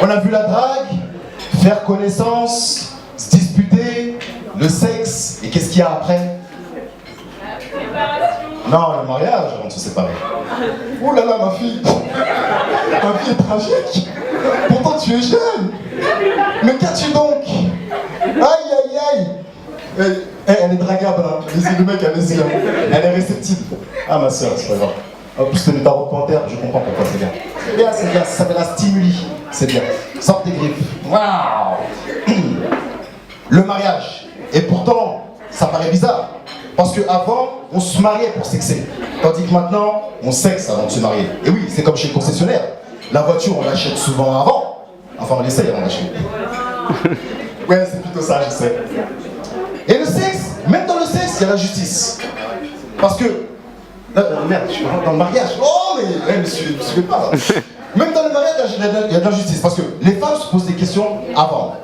On a vu la drague, faire connaissance, se disputer, le sexe, et qu'est-ce qu'il y a après? Non, le mariage, avant de se séparer. Oh là là, ma fille, ta vie est tragique. Pourtant tu es jeune. Mais qu'as-tu donc? Aïe, aïe, aïe. Elle est dragable, hein. Laissez le mec, allez-y. Hein. Elle est réceptive. Ah, ma soeur, c'est pas grave. En plus, c'est le tarot de panthère, je comprends pourquoi, c'est bien. C'est bien, c'est bien, ça s'appelle un stimuli. C'est bien. Sors tes griffes. Waouh. Le mariage. Et pourtant, ça paraît bizarre. Parce qu'avant, on se mariait pour sexer. Tandis que maintenant, on sexe avant de se marier. Et oui, c'est comme chez le concessionnaire. La voiture, on l'achète souvent avant. Enfin, on l'essaye avant d'acheter. Ouais, c'est plutôt ça, je sais. Et le sexe, même dans le sexe, il y a la justice. Parce que... merde, je suis dans le mariage. Oh, mais monsieur, ne suivez pas. Même dans le mariage, il y a de la justice. Parce que les femmes se posent des questions avant.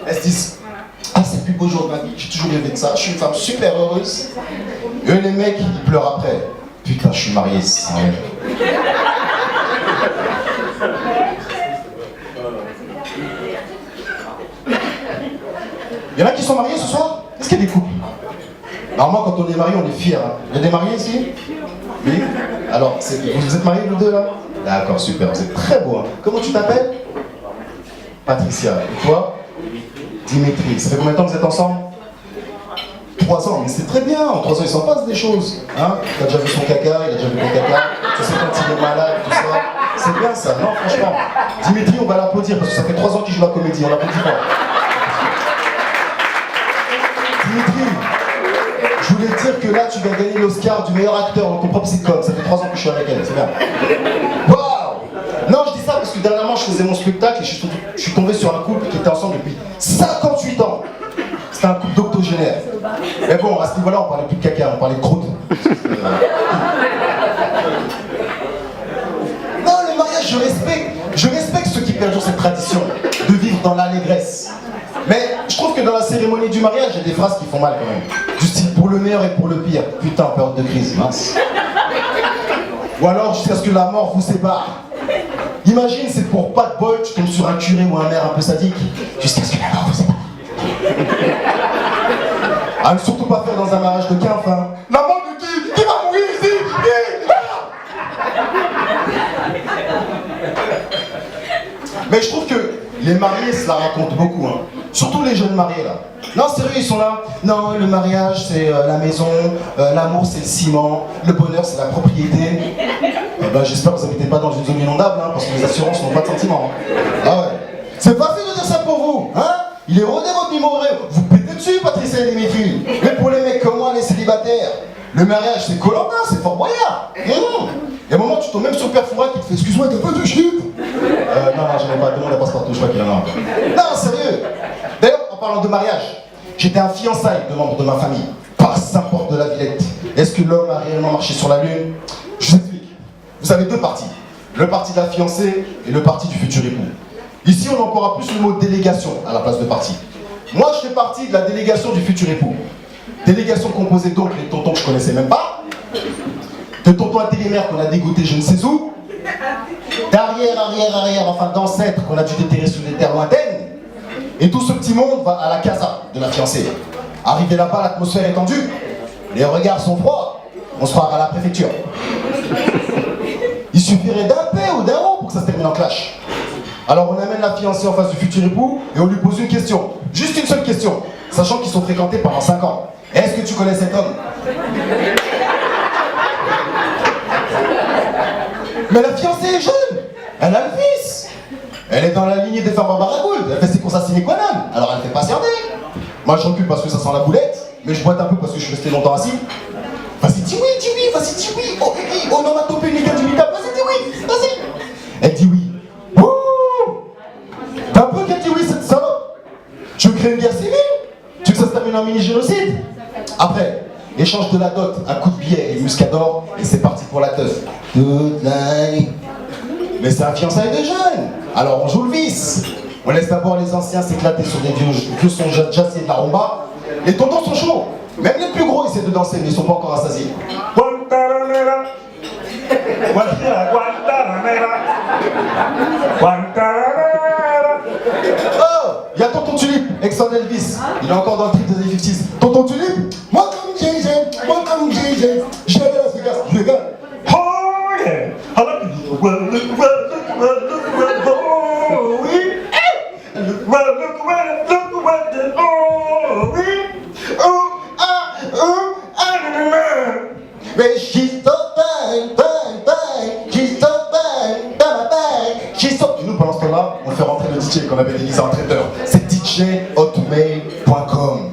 Elles se disent... Ah, c'est le plus beau jour de ma vie, j'ai toujours rêvé de ça, je suis une femme super heureuse. Et les mecs, ils pleurent après. Putain, je suis marié, c'est vrai. Il y en a qui sont mariés ce soir? Est-ce qu'il y a des couples? Normalement, quand on est marié, on est fiers. Hein. Il y a des mariés ici? Oui? Alors, vous êtes mariés, vous deux, là? D'accord, super, vous êtes très beaux. Hein. Comment tu t'appelles? Patricia. Et toi? Dimitri. Ça fait combien de temps que vous êtes ensemble? 3 ans, mais c'est très bien. En 3 ans, il s'en passe des choses. Hein? Il a déjà vu son caca, il a déjà vu ton caca. Tu sais quand il est malade, tout ça. C'est bien ça, non, franchement. Dimitri, on va l'applaudir parce que ça fait 3 ans qu'il joue la comédie. On l'applaudit pas. Dimitri, je voulais te dire que là, tu vas gagner l'Oscar du meilleur acteur dans ton propre sitcom. Ça fait 3 ans que je suis avec elle, c'est bien. Waouh! Non, je dis ça parce que dernièrement, je faisais mon spectacle et je suis tombé sur un couple qui était ensemble depuis 58 ans. C'était un couple d'octogénaires. Mais bon, à ce niveau-là, on parlait plus de caca, on parlait de croûte. Non, le mariage, je respecte ceux qui perdurent cette tradition de vivre dans l'allégresse. Mais je trouve que dans la cérémonie du mariage, il y a des phrases qui font mal quand même. Du style pour le meilleur et pour le pire. Putain, période de crise, mince. Ou alors jusqu'à ce que la mort vous sépare. Imagine, c'est pour pas de bol, tu tombes sur un curé ou un maire un peu sadique. Jusqu'à ce que la mort vous sépare. À ne surtout pas faire dans un mariage de quinf, hein. La mort de qui va mourir ici? Mais je trouve que les mariés se la racontent beaucoup, hein. Surtout les jeunes mariés là. Non, sérieux, ils sont là. Non, le mariage c'est la maison, l'amour c'est le ciment, le bonheur c'est la propriété. Eh ben, j'espère que vous n'habitez pas dans une zone inondable, hein, parce que les assurances n'ont pas de sentiments. Hein. Ah ouais. C'est facile de dire ça pour vous, hein? Il est rodé votre numéro. Vous pétez dessus, Patricia et Dimitri. Mais pour les mecs comme moi, les célibataires, le mariage c'est Koh-Lanta, c'est Fort Boyard. Il y a un moment, tu tombes même sur Père Fouras qui te fait excuse-moi, t'as pas de chip? Non, j'en ai pas, demande à Passepartout, je crois qu'il en a un. Non, sérieux. D'ailleurs, en parlant de mariage, j'étais un fiançailles de membres de ma famille. Pas Saint-Porte de la Villette. Est-ce que l'homme a réellement marché sur la lune? Je vous explique. Vous avez 2 parties. Le parti de la fiancée et le parti du futur époux. Ici, on emploiera plus le mot délégation à la place de parti. Moi, je fais partie de la délégation du futur époux. Délégation composée donc des tontons que je connaissais même pas, de tontons intérimaires qu'on a dégoûtés je ne sais où, d'arrière, enfin d'ancêtres qu'on a dû déterrer sur des terres lointaines, et tout ce petit monde va à la casa de la fiancée. Arrivé là-bas, l'atmosphère est tendue, les regards sont froids, on se croira à la préfecture. Il suffirait d'un P ou d'un O pour que ça se termine en clash. Alors on amène la fiancée en face du futur époux et on lui pose une question, juste une seule question, sachant qu'ils sont fréquentés pendant 5 ans. Est-ce que tu connais cet homme? Mais la fiancée est jeune, elle a le fils, elle est dans la lignée des femmes Barbara Gould, elle fait ses courses à sine qua non, alors elle fait patienter. Moi je recule parce que ça sent la boulette, mais je boite un peu parce que je suis resté longtemps assis. Vas-y dis oui, vas-y dis oui, oh non, ma topée nickel du mitap, vas-y dis oui, vas-y. Elle dit oui. T'as un peu qu'elle dit oui cette salope. Tu veux créer une guerre civile? Tu veux que ça se termine en mini-génocide? Après, échange de la dot, un coup de billet et muscador, et c'est parti pour la teuf. Toute la nuit. Mais c'est un fiançailles de jeunes. Alors on joue le vice. On laisse d'abord les anciens s'éclater sur des vieux sons jazziers de la rumba. Les tontons sont chauds. Même les plus gros essaient de danser, mais ils sont pas encore rassasiés. Guantanamera, Guantanamera, Guantanamera. Exxon Elvis, il est encore dans le trip des années 50s. Tonton Tulip, moi comme JJ, j'ai allé à Las Vegas, je regarde. Oh yeah. I like to look well, look well, look well, look well, oh oui. Look well, look well, look well, oh oui. Mais she's so fine, fine, fine, she's so fine, fine, she's so... Et nous, pendant ce temps-là, on fait rentrer le DJ qu'on avait déguisé en traiteur. C'est djhotmail.com.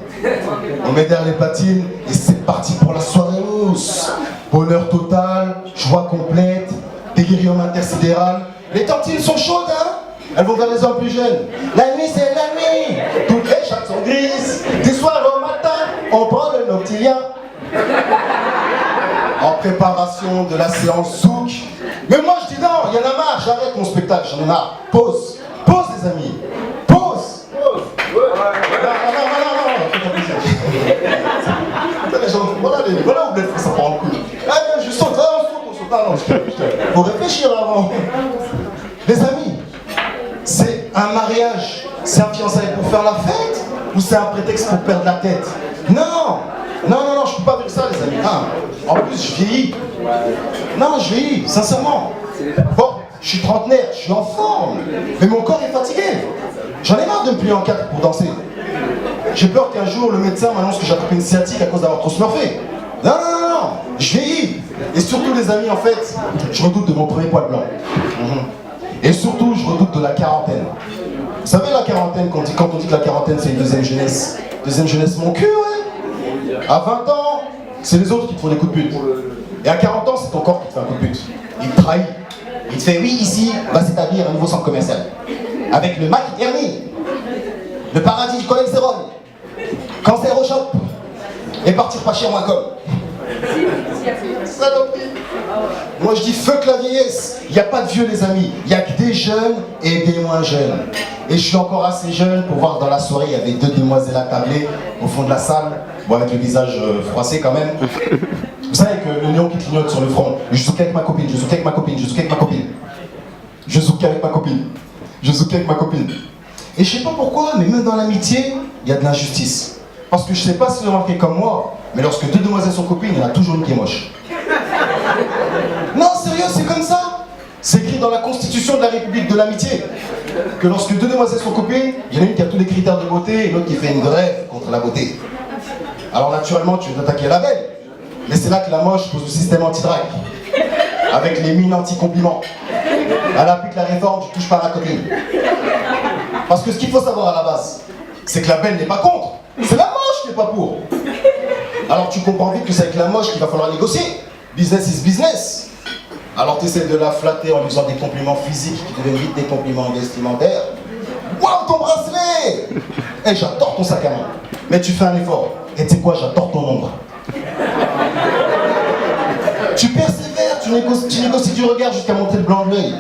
On met derrière les platines et c'est parti pour la soirée mousse. Bonheur total, joie complète, délirium intersidéral. Les tartines sont chaudes, hein? Elles vont vers les hommes plus jeunes. La nuit, c'est la nuit. Toutes les chattes sont grises. Du soir au matin, on prend le noctilien. En préparation de la séance Zouk. Mais moi, je dis non, il y en a marre. J'arrête mon spectacle, j'en ai marre. Pause. Pause, les amis. Pause. Non. Voilà où ça prend le coup. Allez, je saute, on saute. Non, faut réfléchir avant. Les amis, c'est un mariage, c'est un fiançailles pour faire la fête ou c'est un prétexte pour perdre la tête? Non, je peux pas vivre ça, les amis. En plus, je vieillis. Non, je vieillis, sincèrement. Bon, je suis trentenaire, je suis en forme, mais mon corps est fatigué. J'en ai marre de me plier en quatre pour danser. J'ai peur qu'un jour le médecin m'annonce que j'ai attrapé une sciatique à cause d'avoir trop smurfé. Non, je vieillis. Et surtout, les amis, en fait, je redoute de mon premier poil blanc. Et surtout, je redoute de la quarantaine. Vous savez, la quarantaine, quand on dit que la quarantaine, c'est une deuxième jeunesse. Deuxième jeunesse, mon cul, ouais. À 20 ans, c'est les autres qui te font des coups de pute. Et à 40 ans, c'est ton corps qui te fait un coup de pute. Il te trahit. Il te fait, oui, ici, va s'établir un nouveau centre commercial. Avec le Mac Hernie, le paradis du cholestérol, cancer au shop, et partir pas cher moins comme. Saloperie. Moi je dis fuck la vieillesse. Il n'y a pas de vieux, les amis. Il n'y a que des jeunes et des moins jeunes. Et je suis encore assez jeune pour voir dans la soirée, il y avait deux demoiselles attablées au fond de la salle, bon, avec le visage froissé quand même. Vous savez que le néon qui clignote sur le front. Je zouk avec ma copine, je zouk avec ma copine, je zouk avec ma copine. Je zouk avec ma copine. Je zouk avec ma copine. Et je sais pas pourquoi, mais même dans l'amitié, il y a de l'injustice. Parce que je sais pas si vous avez remarqué comme moi, mais lorsque deux demoiselles sont copines, il y en a toujours une qui est moche. Non, sérieux, c'est comme ça. C'est écrit dans la Constitution de la République de l'amitié que lorsque deux demoiselles sont copines, il y en a une qui a tous les critères de beauté et l'autre qui fait une grève contre la beauté. Alors naturellement, tu veux t'attaquer à la belle. Mais c'est là que la moche pose le système anti-drague. Avec les mines anti-compliments. Elle applique la réforme, tu touches pas à la copine. Parce que ce qu'il faut savoir à la base, c'est que la belle n'est pas contre. C'est la moche qui n'est pas pour. Alors tu comprends vite que c'est avec la moche qu'il va falloir négocier. Business is business. Alors tu essaies de la flatter en lui faisant des compliments physiques qui deviennent vite des compliments vestimentaires. Waouh, ton bracelet! Eh, j'adore ton sac à main. Mais tu fais un effort. Et tu sais quoi, j'adore ton ombre. Tu persévères, tu négocies du regard jusqu'à monter le blanc de l'œil.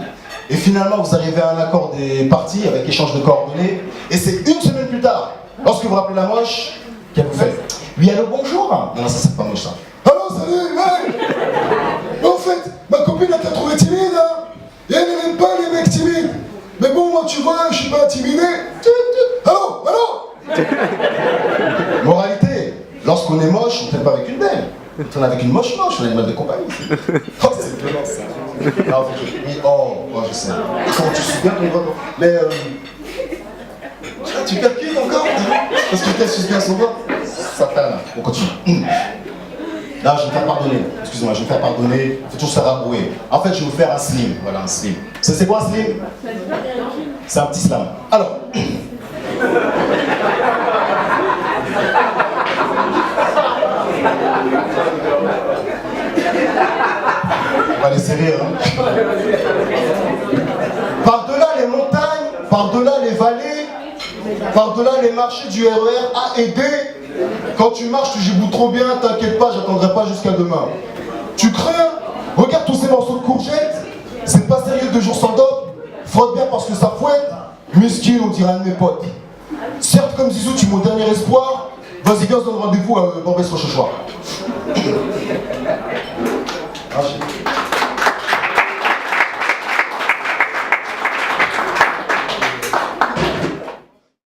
Et finalement, vous arrivez à un accord des parties avec échange de coordonnées. Et c'est une semaine plus tard, lorsque vous rappelez la moche, qu'elle vous fait. Oui, allô, bonjour. Non, ça c'est pas moche ça. Allô, salut, hey. En fait, ma copine elle t'a trouvé timide, hein. Et elle n'aime pas les mecs timides. Mais bon, moi, tu vois, je suis pas intimidé. Allô. Moralité, lorsqu'on est moche, on ne traîne pas avec une belle. On traîne avec une moche, on est animal de compagnie. Oh, c'est violent ça. Non, oui, oh, je sais. Comment tu suces bien ton bras? Mais tu percutes encore? Parce que tu suces bien son bras? Ça fait là. On continue. Là, je vais me faire pardonner. Excusez-moi, je vais me faire pardonner. Il faut toujours se faire rabrouer. En fait, je vais vous faire un slim. Voilà, un slim. C'est quoi un slim? C'est un petit slam. Alors. On va laisser rire, hein. Par-delà les montagnes, par-delà les vallées, par-delà les marchés du RER A et D, quand tu marches, tu giboules trop bien, t'inquiète pas, j'attendrai pas jusqu'à demain. Tu crains? Regarde tous ces morceaux de courgettes, c'est pas sérieux 2 jours sans dope, frotte bien parce que ça fouette, muscle, on dirait un de mes potes. Certes, comme Zizou, tu es mon dernier espoir, vas-y, viens, on se donne rendez-vous à Borbès Rochechouart. Ah,